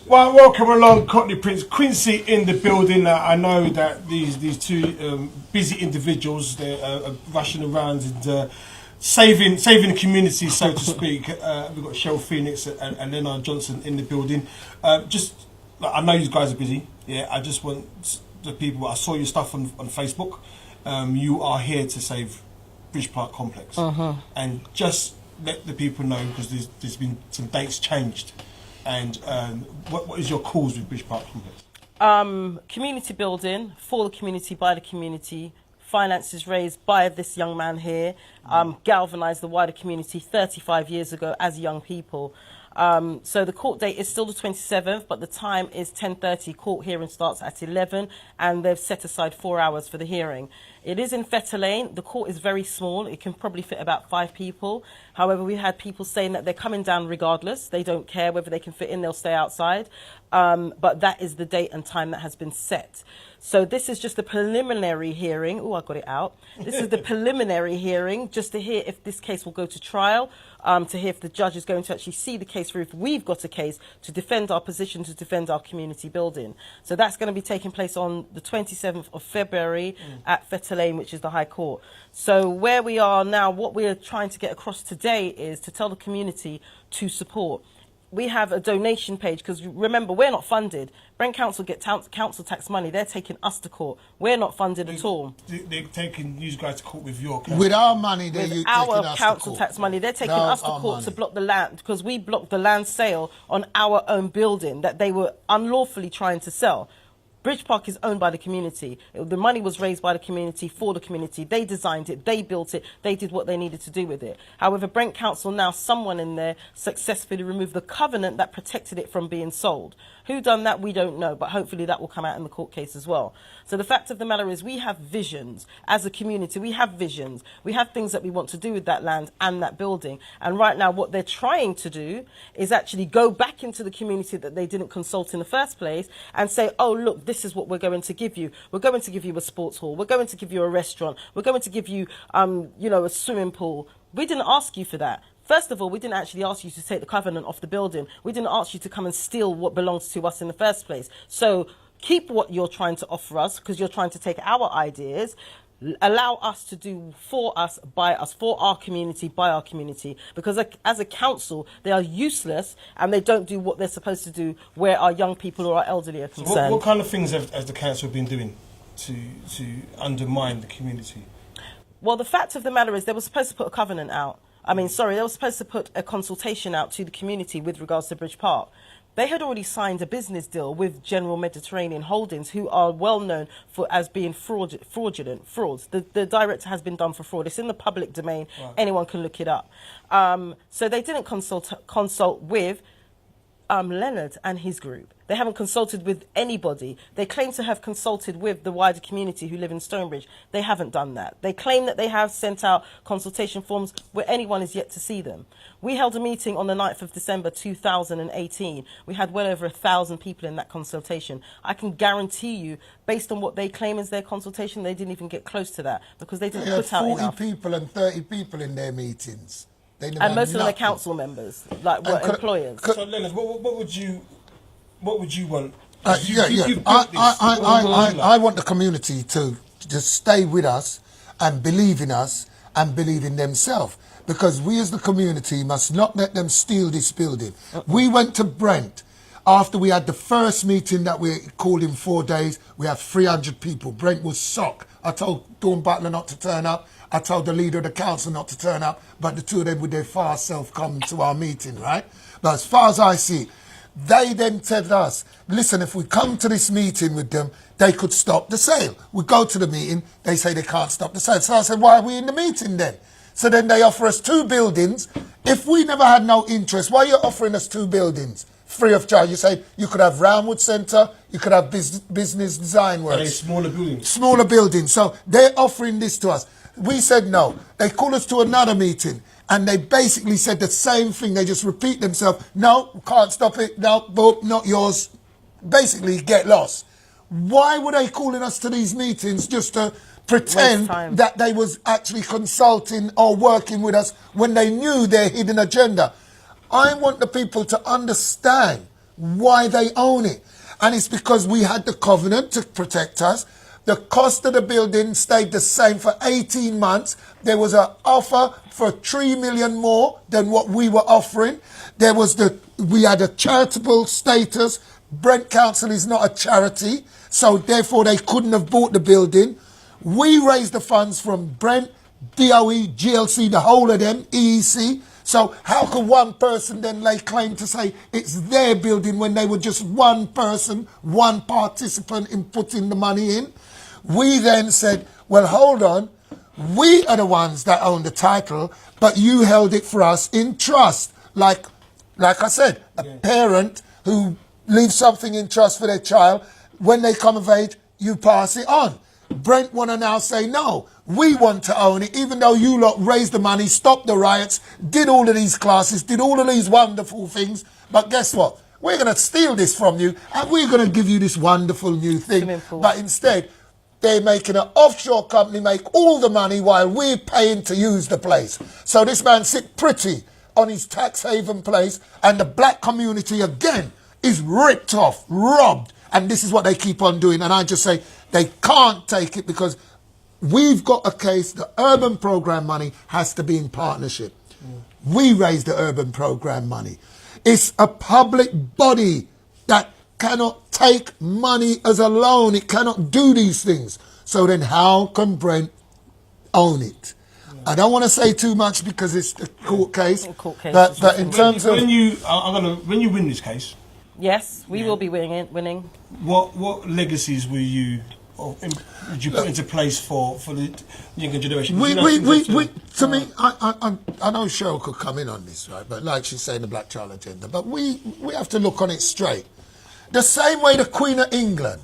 Well, welcome along, Cockney Prince. Quincy in the building. I know that these two busy individuals, they're rushing around and saving the community, so to speak. We've got Cheryl Phoenix and Leonard Johnson in the building. I know you guys are busy. Yeah, I just want the people. I saw your stuff on Facebook. You are here to save Bridge Park Complex, and just let the people know, because there's been some dates changed. And what is your cause with Bridge Park Complex? Community building, for the community, by the community, finances raised by this young man here, galvanised the wider community 35 years ago as young people. So the court date is still the 27th, but the time is 10:30. Court hearing starts at 11, and they've set aside 4 hours for the hearing. It is in Fetter Lane. The court is very small. It can probably fit about 5 people. However, we had people saying that they're coming down regardless. They don't care whether they can fit in, they'll stay outside. But that is the date and time that has been set. So this is just a preliminary hearing. Oh, I got it out. This is the preliminary hearing, just to hear if this case will go to trial, to hear if the judge is going to actually see the case through, if we've got a case to defend our position, to defend our community building. So that's going to be taking place on the 27th of February at Fetter Lane, which is the High Court. So where we are now, what we're trying to get across today is to tell the community to support. We have a donation page, because remember, we're not funded. Brent Council get council tax money. They're taking us to court. We're not funded at all. They're taking you guys to court with your council. With our money, with our council tax money. They're taking us to court to block the land, because we blocked the land sale on our own building that they were unlawfully trying to sell. Bridge Park is owned by the community. The money was raised by the community, for the community. They designed it, they built it, they did what they needed to do with it. However, Brent Council, now someone in there successfully removed the covenant that protected it from being sold. Who done that, we don't know, but hopefully that will come out in the court case as well. So the fact of the matter is, we have visions as a community. We have visions. We have things that we want to do with that land and that building. And right now, what they're trying to do is actually go back into the community that they didn't consult in the first place and say, oh, look, this is what we're going to give you. We're going to give you a sports hall. We're going to give you a restaurant. We're going to give you, a swimming pool. We didn't ask you for that. First of all, we didn't actually ask you to take the covenant off the building. We didn't ask you to come and steal what belongs to us in the first place. So keep what you're trying to offer us, because you're trying to take our ideas. Allow us to do for us, by us, for our community, by our community. Because as a council, they are useless and they don't do what they're supposed to do where our young people or our elderly are concerned. So what kind of things has the council been doing to undermine the community? Well, the fact of the matter is, they were supposed to put a covenant out. They were supposed to put a consultation out to the community with regards to Bridge Park. They had already signed a business deal with General Mediterranean Holdings, who are well known for as being fraudulent frauds. The director has been done for fraud. It's in the public domain. Right. Anyone can look it up. So they didn't consult with Leonard and his group. They haven't consulted with anybody. They claim to have consulted with the wider community who live in Stonebridge. They haven't done that. They claim that they have sent out consultation forms where anyone is yet to see them. We held a meeting on the 9th of December 2018. We had well over 1,000 people in that consultation. I can guarantee you, based on what they claim is their consultation, they didn't even get close to that, because they didn't put out enough. 40 people and 30 people in their meetings. And most of them are council members, like were employers. So, Leonard, what would you want? I want the community to just stay with us and believe in us and believe in themselves, because we as the community must not let them steal this building. We went to Brent after we had the first meeting that we called in 4 days. We had 300 people. Brent was shocked. I told Dawn Butler not to turn up. I told the leader of the council not to turn up, but the two of them with their far self come to our meeting, right? But as far as I see, they then said to us, listen, if we come to this meeting with them, they could stop the sale. We go to the meeting, they say they can't stop the sale. So I said, why are we in the meeting then? So then they offer us 2 buildings. If we never had no interest, why are you offering us 2 buildings? Free of charge. You say you could have Roundwood Centre, you could have Business Design Works. Are they smaller buildings? Smaller buildings. So they're offering this to us. We said no. They called us to another meeting and they basically said the same thing. They just repeat themselves. No, can't stop it. No, boom, not yours. Basically, get lost. Why were they calling us to these meetings just to pretend that they was actually consulting or working with us when they knew their hidden agenda? I want the people to understand why they own it. And it's because we had the covenant to protect us. The cost of the building stayed the same for 18 months. There was an offer for 3 million more than what we were offering. We had a charitable status. Brent Council is not a charity, so therefore they couldn't have bought the building. We raised the funds from Brent, DOE, GLC, the whole of them, EEC. So how could one person then lay claim to say it's their building when they were just one person, one participant in putting the money in? We then said, well, hold on. We are the ones that own the title, but you held it for us in trust. Like I said, a parent who leaves something in trust for their child, when they come of age, you pass it on. Brent want to now say, no, we want to own it, even though you lot raised the money, stopped the riots, did all of these classes, did all of these wonderful things. But guess what? We're going to steal this from you, and we're going to give you this wonderful new thing. But instead, they're making an offshore company make all the money while we're paying to use the place. So this man sit pretty on his tax haven place, and the black community again is ripped off, robbed. And this is what they keep on doing. And I just say they can't take it because we've got a case. The urban program money has to be in partnership. We raise the urban program money. It's a public body that cannot take money as a loan. It cannot do these things. So then how can Brent own it? I don't want to say too much because it's a court case. But in terms of... When you win this case... Yes, we will be winning. What legacies would you put into place for the younger generation? To me, I know Cheryl could come in on this, right? But like she's saying, the Black Child Agenda. But we have to look on it straight. The same way the Queen of England,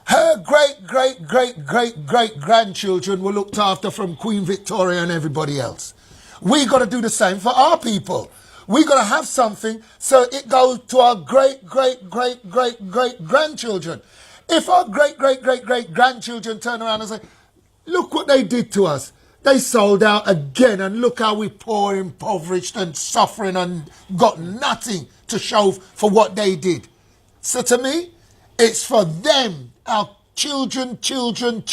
her great-great-great-great-great-grandchildren were looked after from Queen Victoria and everybody else. We got to do the same for our people. We got to have something so it goes to our great-great-great-great-great-grandchildren. If our great-great-great-great-grandchildren turn around and say, look what they did to us. They sold out again, and look how we poor, impoverished and suffering and got nothing to show for what they did. So to me, it's for them, our children future.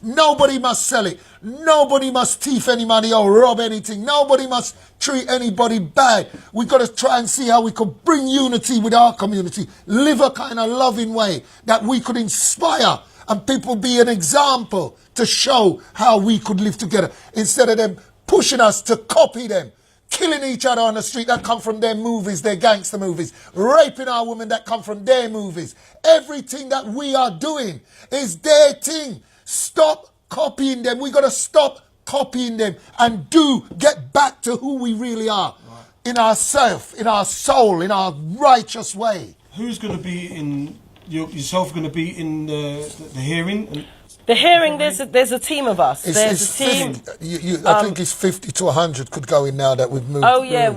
Nobody must sell it. Nobody must thief any money or rob anything. Nobody must treat anybody bad. We've got to try and see how we could bring unity with our community, live a kind of loving way that we could inspire and people be an example to show how we could live together instead of them pushing us to copy them, killing each other on the street that come from their movies, their gangster movies, raping our women that come from their movies. Everything that we are doing is their thing. Stop copying them. We got to stop copying them and get back to who we really are. Right. In ourself, in our soul, in our righteous way. Who's going to be in, yourself going to be in the hearing? The hearing, there's a team of us. There's a team. I think it's 50 to 100 could go in now that we've moved. Oh yeah,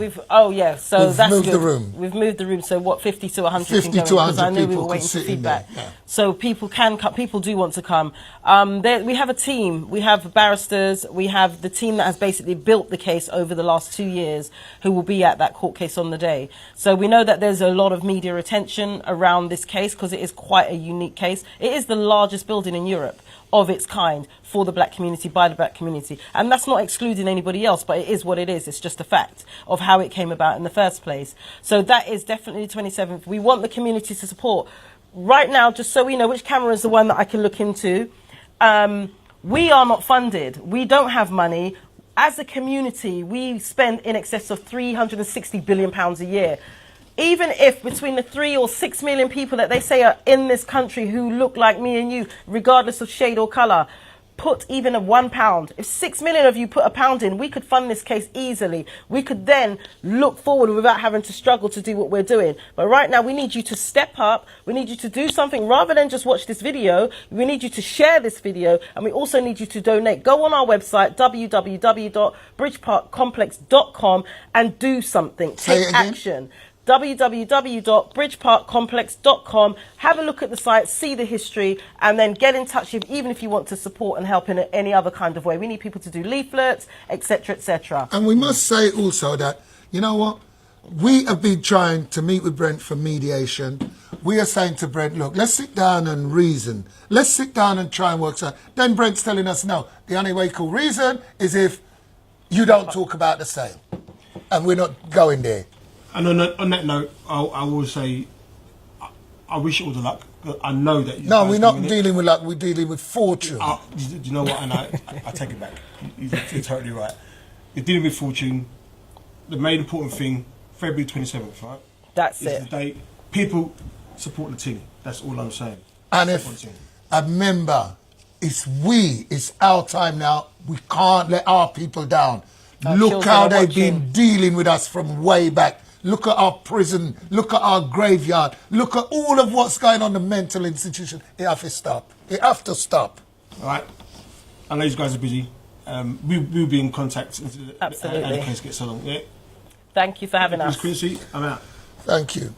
So we've that's moved good. the room. We've moved the room. So what, 50 to 100 50 can go to 100 because I knew we people were waiting for feedback. Yeah. So people can come. People do want to come. We have a team. We have barristers. We have the team that has basically built the case over the last 2 years, who will be at that court case on the day. So we know that there's a lot of media attention around this case because it is quite a unique case. It is the largest building in Europe of its kind for the black community, by the black community. And that's not excluding anybody else, but it is what it is. It's just a fact of how it came about in the first place. So that is definitely the 27th. We want the community to support. Right now, just so we know which camera is the one that I can look into, we are not funded. We don't have money. As a community, we spend in excess of £360 billion a year. Even if between the 3 or 6 million people that they say are in this country who look like me and you, regardless of shade or colour, put even a £1. If 6 million of you put £1 in, we could fund this case easily. We could then look forward without having to struggle to do what we're doing. But right now, we need you to step up. We need you to do something rather than just watch this video. We need you to share this video, and we also need you to donate. Go on our website, www.bridgeparkcomplex.com, and do something. Take action. www.bridgeparkcomplex.com. Have a look at the site, see the history, and then get in touch even if you want to support and help in any other kind of way. We need people to do leaflets, etc., etc. And we must say also that, you know what? We have been trying to meet with Brent for mediation. We are saying to Brent, look, let's sit down and reason. Let's sit down and try and work out. Then Brent's telling us, no, the only way you can reason is if you don't talk about the sale. And we're not going there. And on that note, I will say, I wish you all the luck. I know that you No, guys we're not doing dealing with luck, we're dealing with fortune. Do you know what? And I take it back. You're totally right. You're dealing with fortune. The main important thing, February 27th, right? That's is it. the date. People support the team. That's all I'm saying. And Support if the team. a member, it's our time now. We can't let our people down. Our Look children how are they've watching. been dealing with us from way back. Look at our prison. Look at our graveyard. Look at all of what's going on in the mental institution. It have to stop. It have to stop. All right. I know you guys are busy. We'll be in contact. Absolutely. And the case gets along. Yeah. Thank you for having us. Quincy, I'm out. Thank you.